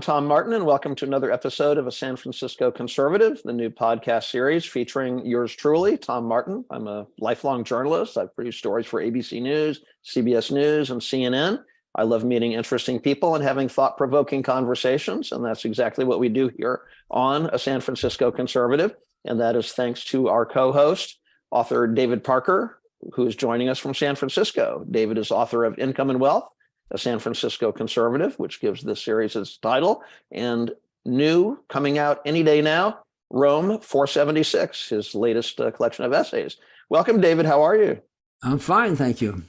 Tom Martin, and welcome to another episode of A San Francisco Conservative, the new podcast series featuring yours truly, Tom Martin. I'm a lifelong journalist. I've produced stories for ABC News, CBS News, and CNN. I love meeting interesting people and having thought-provoking conversations, and that's exactly what we do here on A San Francisco Conservative, and that is thanks to our co-host, author David Parker, who is joining us from San Francisco. David is author of Income and Wealth, A San Francisco Conservative, which gives this series its title, and new, coming out any day now, Rome 476, his latest collection of essays. Welcome, David. How are you? I'm fine, thank you.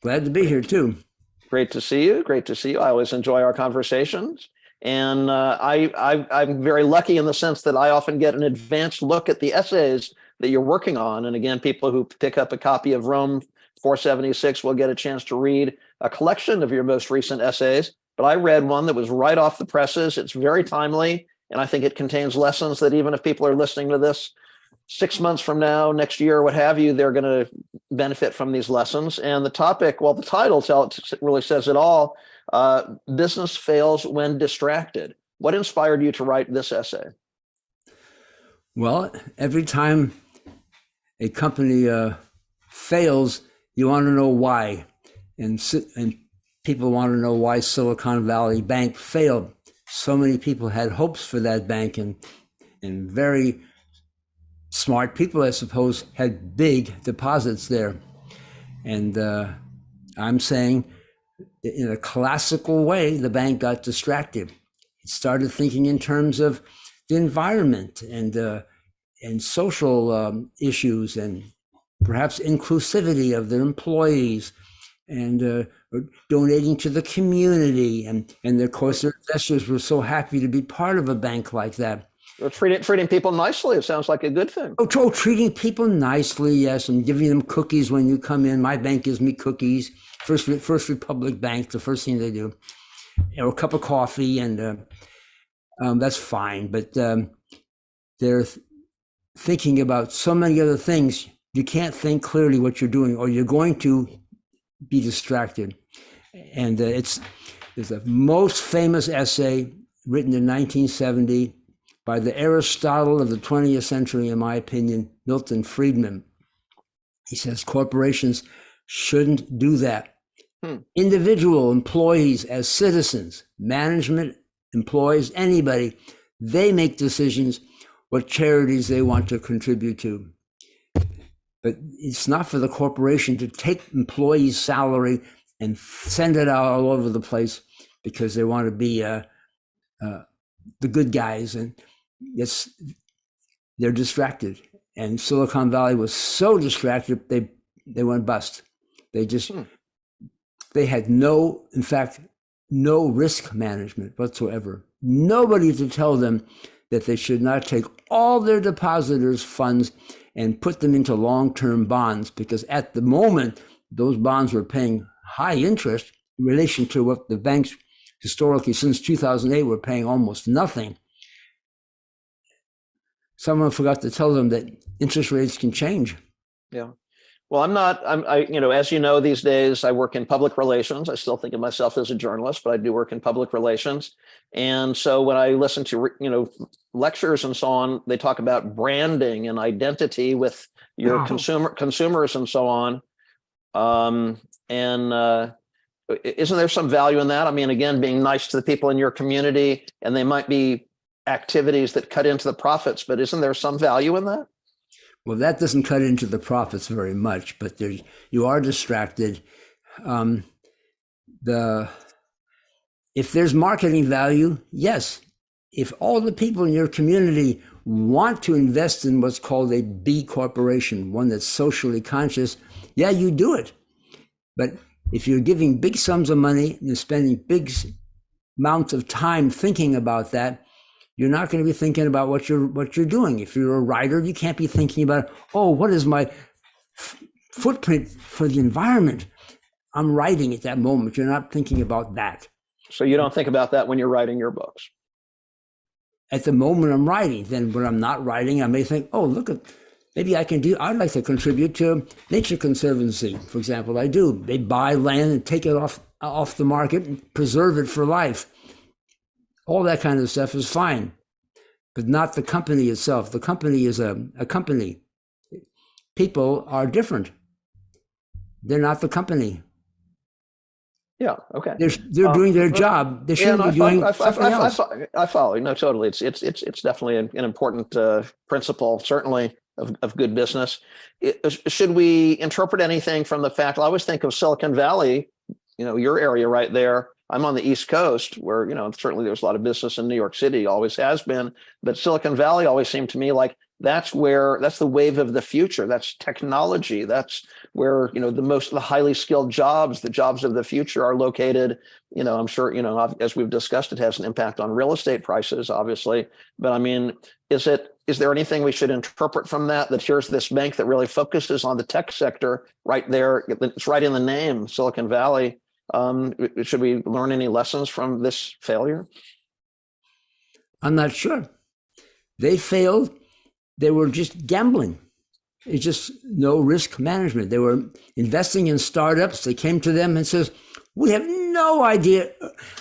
Glad to be here, too. Great to see you. Great to see you. I always enjoy our conversations. And I'm very lucky in the sense that I often get an advanced look at the essays that you're working on. And again, people who pick up a copy of Rome 476 will get a chance to read a collection of your most recent essays, but I read one that was right off the presses. It's very timely, and I think it contains lessons that even if people are listening to this 6 months from now, next year, what have you, they're going to benefit from these lessons. And the topic, well, the title really says it all. Business fails when distracted. What inspired you to write this essay? Well, every time a company fails, you want to know why. And people want to know why Silicon Valley Bank failed. So many people had hopes for that bank, and very smart people, I suppose, had big deposits there. And I'm saying, in a classical way, the bank got distracted. It started thinking in terms of the environment and social issues, and perhaps inclusivity of their employees, and donating to the community. And of course, their investors were so happy to be part of a bank like that. Well, treating people nicely, it sounds like a good thing. Oh, treating people nicely, yes, and giving them cookies when you come in. My bank gives me cookies. First Republic Bank, the first thing they do. Or a cup of coffee, and that's fine. But they're thinking about so many other things. You can't think clearly what you're doing, or you're going to be distracted. And there's a most famous essay written in 1970 by the Aristotle of the 20th century, in my opinion, Milton Friedman. He says corporations shouldn't do that. Individual employees as citizens, management, employees, anybody, they make decisions what charities they want to contribute to. But it's not for the corporation to take employees' salary and send it out all over the place because they want to be the good guys, and they're distracted. And Silicon Valley was so distracted they went bust. They had no risk management whatsoever. Nobody to tell them that they should not take all their depositors' funds and put them into long-term bonds, because at the moment, those bonds were paying high interest in relation to what the banks historically since 2008 were paying almost nothing. Someone forgot to tell them that interest rates can change. Yeah. Well, as you know, these days I work in public relations. I still think of myself as a journalist, but I do work in public relations. And so when I listen to, lectures and so on, they talk about branding and identity with your consumers and so on. Isn't there some value in that? I mean, again, being nice to the people in your community, and they might be activities that cut into the profits, but isn't there some value in that? Well, that doesn't cut into the profits very much, but you are distracted. If there's marketing value, yes. If all the people in your community want to invest in what's called a B corporation, one that's socially conscious, yeah, you do it. But if you're giving big sums of money and spending big amounts of time thinking about that, you're not going to be thinking about what you're doing. If you're a writer, you can't be thinking about, what is my footprint for the environment? I'm writing at that moment. You're not thinking about that. So you don't think about that when you're writing your books? At the moment I'm writing. Then when I'm not writing, I may think, maybe I'd like to contribute to Nature Conservancy, for example. I do. They buy land and take it off the market and preserve it for life. All that kind of stuff is fine, but not the company itself. The company is a company. People are different. They're not the company. Yeah. Okay. They're doing their job. They shouldn't be doing something else. I follow. No, totally. It's definitely an important principle, certainly of good business. Should we interpret anything from the fact? I always think of Silicon Valley, your area right there. I'm on the East Coast where, certainly there's a lot of business in New York City, always has been, but Silicon Valley always seemed to me like that's the wave of the future. That's technology. That's where, the highly skilled jobs, the jobs of the future are located. I'm sure, as we've discussed, it has an impact on real estate prices, obviously. But I mean, is there anything we should interpret from that here's this bank that really focuses on the tech sector right there? It's right in the name, Silicon Valley. Should we learn any lessons from this failure? I'm not sure. They failed. They were just gambling. It's just no risk management. They were investing in startups. They came to them and says, we have no idea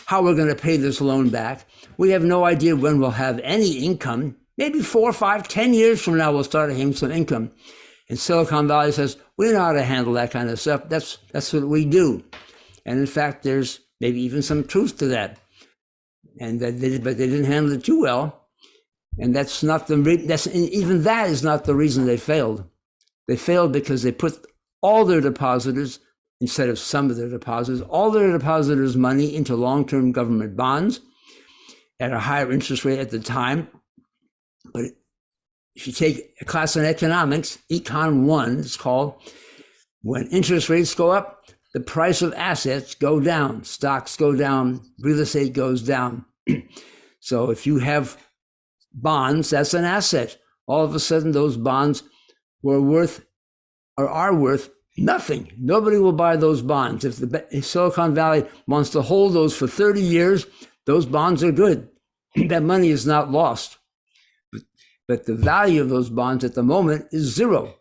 how we're going to pay this loan back. We have no idea when we'll have any income. Maybe 4, 5, 10 years from now, we'll start having some income. And Silicon Valley says, we know how to handle that kind of stuff. That's what we do. And in fact, there's maybe even some truth to that. But they didn't handle it too well. And that's not even that is not the reason they failed. They failed because they put all their depositors, instead of some of their depositors, all their depositors' money into long-term government bonds at a higher interest rate at the time. But if you take a class in economics, Econ 1, it's called, when interest rates go up, the price of assets go down, stocks go down, real estate goes down. So if you have bonds, that's an asset. All of a sudden, those bonds are worth nothing. Nobody will buy those bonds. If Silicon Valley wants to hold those for 30 years, those bonds are good. That money is not lost. But the value of those bonds at the moment is zero.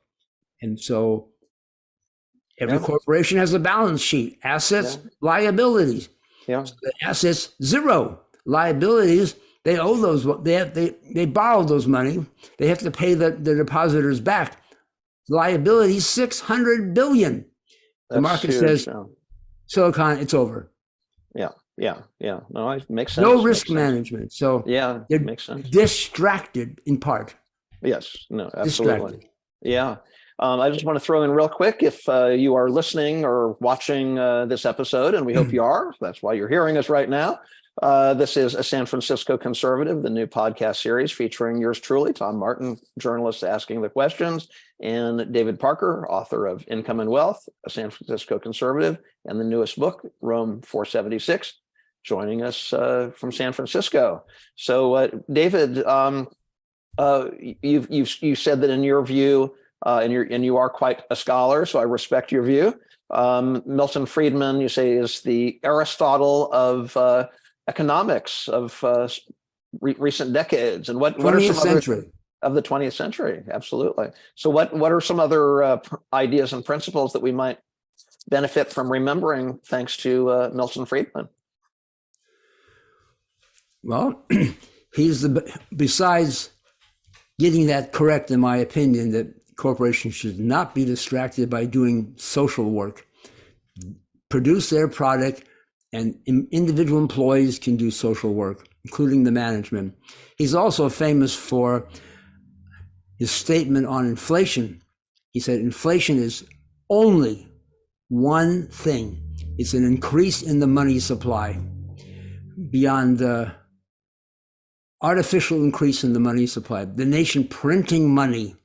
And so every corporation has a balance sheet, assets, liabilities. Yeah. So the assets, zero. Liabilities, they owe those. They borrowed those money. They have to pay the depositors back. Liabilities, $600 billion. The market says, Silicon, it's over. Yeah. No, it makes sense. No risk management. So it makes sense. Distracted in part. Yes. No, absolutely. Distracted. Yeah. I just want to throw in real quick, if you are listening or watching this episode, and we hope you are, that's why you're hearing us right now. This is a San Francisco Conservative, the new podcast series featuring yours truly, Tom Martin, journalist asking the questions, and David Parker, author of Income and Wealth, a San Francisco Conservative, and the newest book, Rome 476, joining us from San Francisco. So, David, you said that in your view, and you are quite a scholar, so I respect your view. Milton Friedman, you say, is the Aristotle of economics of recent decades. And what are some other of the 20th century? Absolutely. So what are some other ideas and principles that we might benefit from remembering thanks to Milton Friedman? Well, besides getting that correct, in my opinion, that corporations should not be distracted by doing social work, produce their product, and individual employees can do social work, including the management. He's also famous for his statement on inflation. He said, inflation is only one thing. It's an increase in the money supply beyond the artificial increase in the money supply. The nation printing money.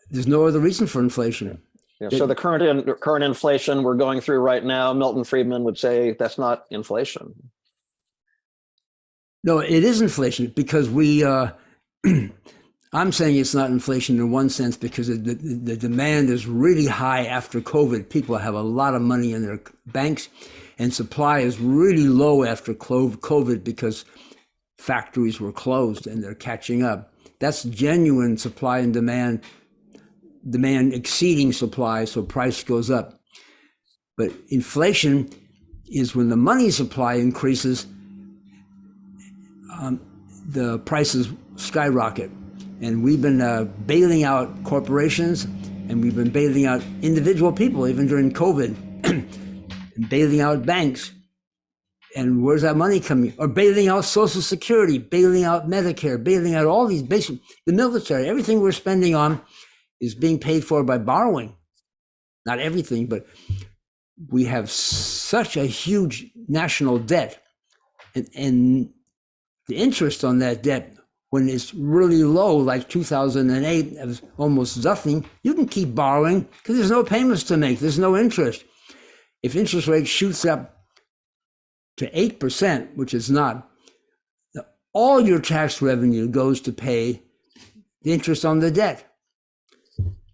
There's no other reason for inflation. Yeah, so the current inflation we're going through right now, Milton Friedman would say that's not inflation. No, it is inflation because I'm saying it's not inflation in one sense because the demand is really high after COVID. People have a lot of money in their banks, and supply is really low after COVID because factories were closed and they're catching up. That's genuine supply and demand exceeding supply, so price goes up. But inflation is when the money supply increases the prices skyrocket. And we've been bailing out corporations, and we've been bailing out individual people, even during COVID, and bailing out banks. And where's that money coming? Or bailing out Social Security, bailing out Medicare, bailing out all these basic, the military, everything we're spending on is being paid for by borrowing. Not everything, but we have such a huge national debt. And the interest on that debt, when it's really low, like 2008, it was almost nothing, you can keep borrowing because there's no payments to make. There's no interest. If interest rate shoots up to 8%, which is not, all your tax revenue goes to pay the interest on the debt.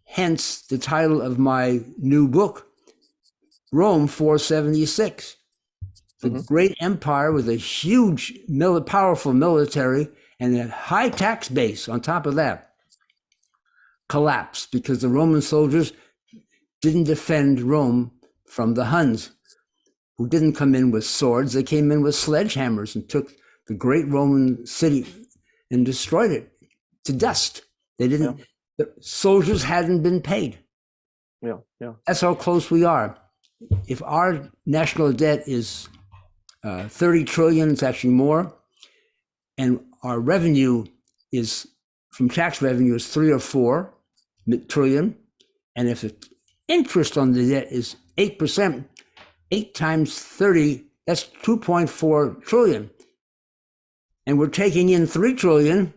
Hence the title of my new book, Rome 476. The great empire with a huge, powerful military and a high tax base on top of that collapsed because the Roman soldiers didn't defend Rome from the Huns, who didn't come in with swords. They came in with sledgehammers and took the great Roman city and destroyed it to dust. They didn't, the soldiers hadn't been paid. Yeah. That's how close we are. If our national debt is 30 trillion, it's actually more, and our revenue is, from tax revenue, is 3 or 4 trillion, and if the interest on the debt is 8%, 8 times 30, that's 2.4 trillion. And we're taking in 3 trillion,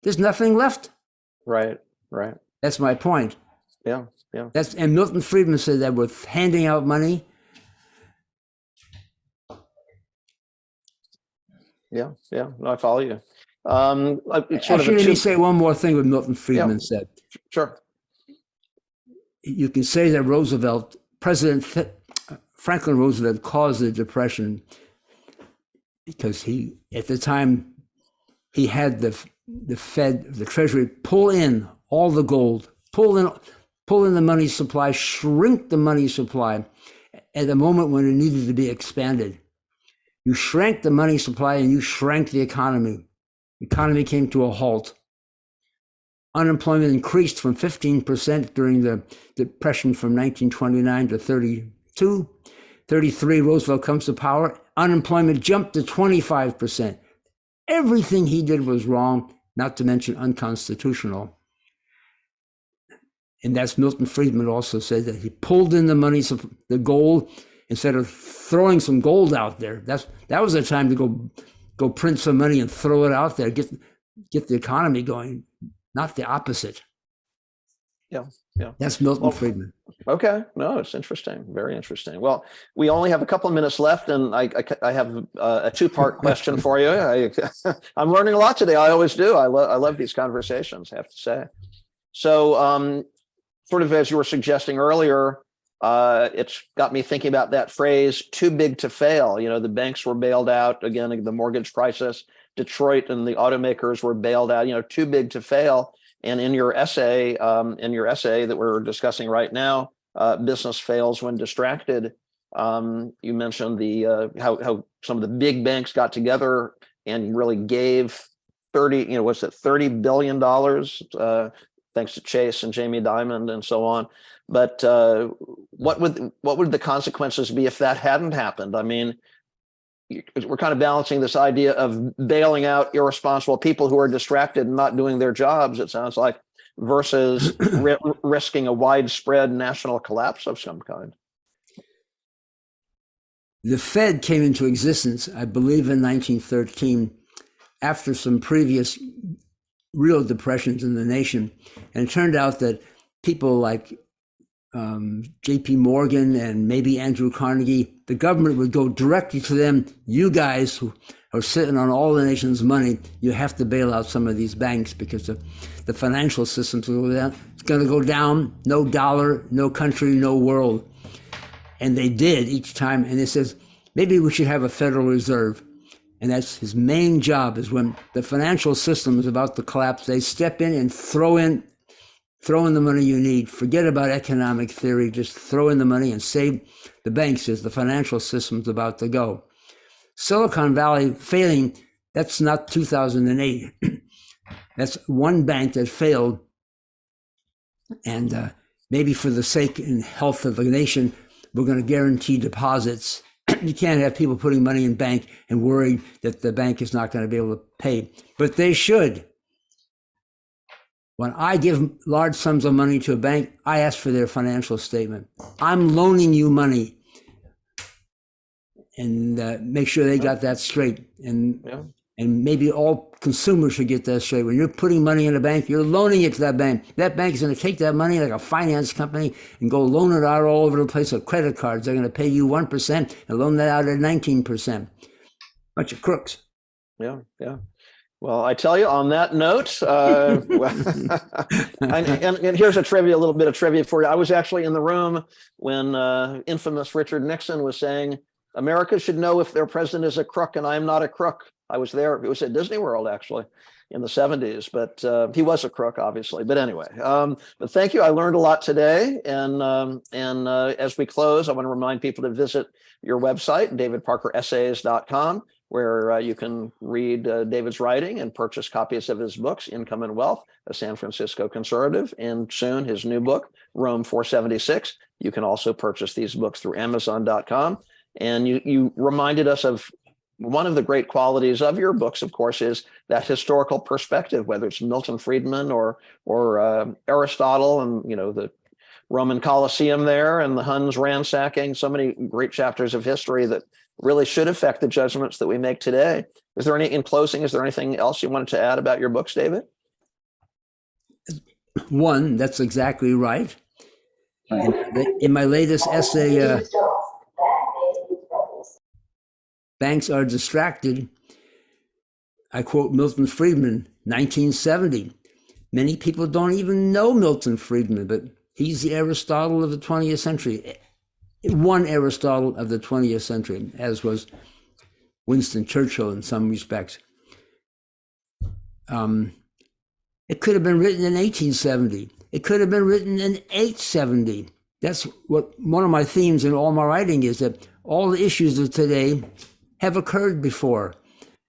there's nothing left. Right. That's my point. Yeah. And Milton Friedman said that with handing out money. Yeah. No, I follow you. Actually, let me say one more thing what Milton Friedman said. Sure. You can say that President Franklin Roosevelt caused the Depression because at the time, he had the Fed, the Treasury, pull in all the gold, pull in the money supply, shrink the money supply at the moment when it needed to be expanded. You shrank the money supply and you shrank the economy. The economy came to a halt. Unemployment increased from 15% during the Depression from 1929 to 32. 33, Roosevelt comes to power. Unemployment jumped to 25%. Everything he did was wrong, not to mention unconstitutional. And that's Milton Friedman also said that he pulled in the money, the gold, instead of throwing some gold out there. That was the time to go print some money and throw it out there, get the economy going, not the opposite. Yeah. That's Milton Friedman. Okay. No, it's interesting. Very interesting. Well, we only have a couple of minutes left, and I have a 2-part question for you. I'm learning a lot today. I always do. I love these conversations, I have to say. So sort of as you were suggesting earlier, it's got me thinking about that phrase, too big to fail. The banks were bailed out, again, the mortgage crisis, Detroit and the automakers were bailed out, too big to fail. And in your essay that we're discussing right now, Business Fails When Distracted, you mentioned how some of the big banks got together and really gave $30 billion, thanks to Chase and Jamie Dimon and so on. But what would the consequences be if that hadn't happened? I mean, we're kind of balancing this idea of bailing out irresponsible people who are distracted and not doing their jobs, it sounds like, versus risking a widespread national collapse of some kind. The Fed came into existence, I believe, in 1913, after some previous real depressions in the nation. And it turned out that people like J.P. Morgan and maybe Andrew Carnegie, the government would go directly to them. You guys who are sitting on all the nation's money, you have to bail out some of these banks because the financial system's going to go down. No dollar, no country, no world. And they did each time. And it says, maybe we should have a Federal Reserve. And that's his main job, is when the financial system is about to collapse, they step in and throw in the money you need. Forget about economic theory. Just throw in the money and save the banks as the financial system's about to go. Silicon Valley failing, That's not 2008. That's one bank that failed. And maybe for the sake and health of the nation, we're going to guarantee deposits. You can't have people putting money in bank and worried that the bank is not going to be able to pay. But they should. When I give large sums of money to a bank, I ask for their financial statement. I'm loaning you money. And make sure they got that straight. And maybe all consumers should get that straight. When you're putting money in a bank, you're loaning it to that bank. That bank is going to take that money like a finance company and go loan it out all over the place with credit cards. They're going to pay you 1% and loan that out at 19%. Bunch of crooks. Yeah. Well, I tell you, on that note, and here's a little bit of trivia for you. I was actually in the room when infamous Richard Nixon was saying, America should know if their president is a crook, and I'm not a crook. I was there. It was at Disney World, actually, in the 70s, but he was a crook, obviously. But anyway, but thank you. I learned a lot today. And as we close, I want to remind people to visit your website, davidparkeressays.com, where you can read David's writing and purchase copies of his books, Income and Wealth, A San Francisco Conservative, and soon his new book, Rome 476. You can also purchase these books through Amazon.com. And you reminded us of one of the great qualities of your books, of course, is that historical perspective, whether it's Milton Friedman or Aristotle and, the Roman Colosseum there and the Huns ransacking, so many great chapters of history that really should affect the judgments that we make today. In closing, is there anything else you wanted to add about your books, David? One, that's exactly right. In my latest essay, Banks Are Distracted, I quote Milton Friedman, 1970. Many people don't even know Milton Friedman, but he's the Aristotle of the 20th century. One Aristotle of the 20th century, as was Winston Churchill in some respects. It could have been written in 1870. It could have been written in 870. That's what one of my themes in all my writing is, that all the issues of today have occurred before.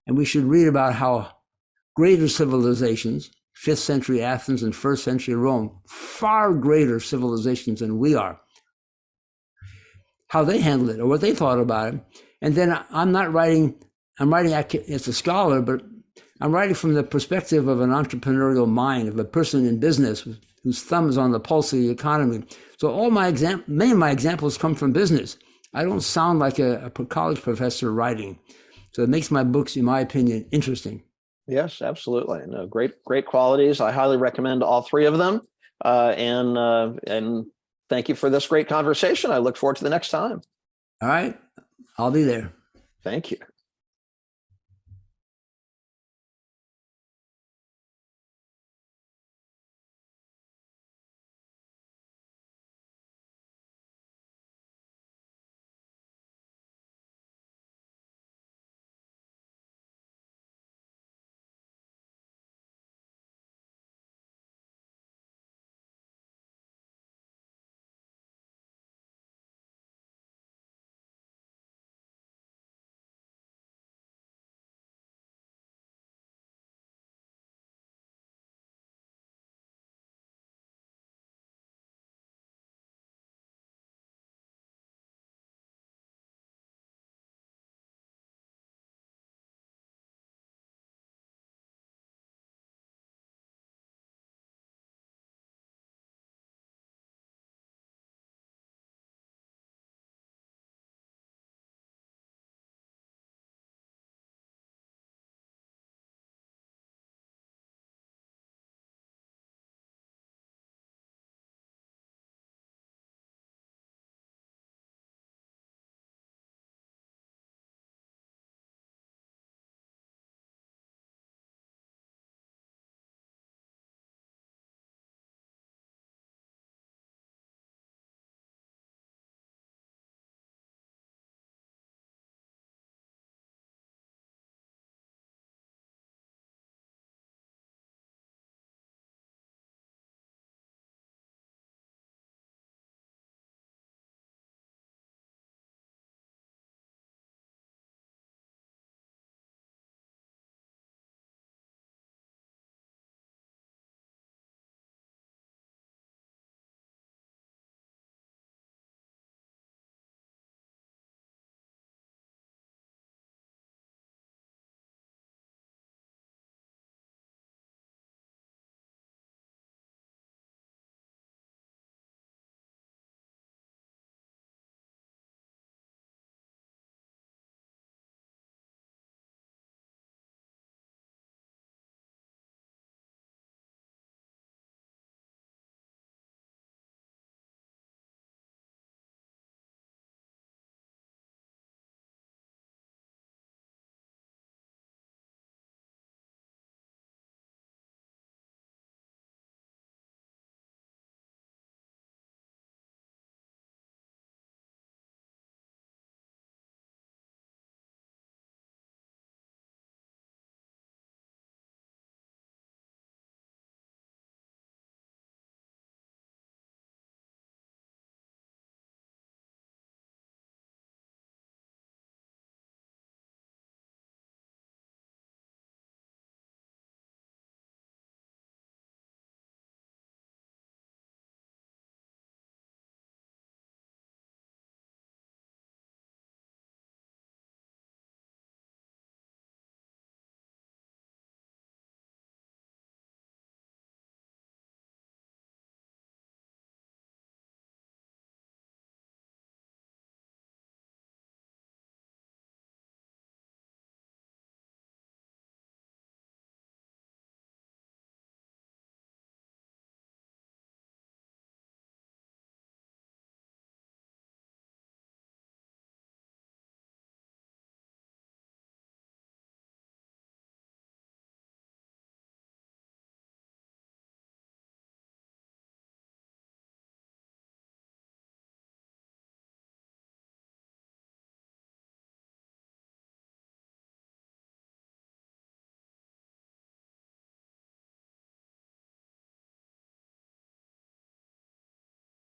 And we should read about how greater civilizations, 5th century Athens and 1st century Rome, far greater civilizations than we are, how they handled it or what they thought about it. And then I'm writing as a scholar, but I'm writing from the perspective of an entrepreneurial mind, of a person in business whose thumb is on the pulse of the economy. So many of my examples come from business. I don't sound like a college professor writing. So it makes my books, in my opinion, interesting. Yes, absolutely. No, great qualities. I highly recommend all three of them. And thank you for this great conversation. I look forward to the next time. All right. I'll be there. Thank you.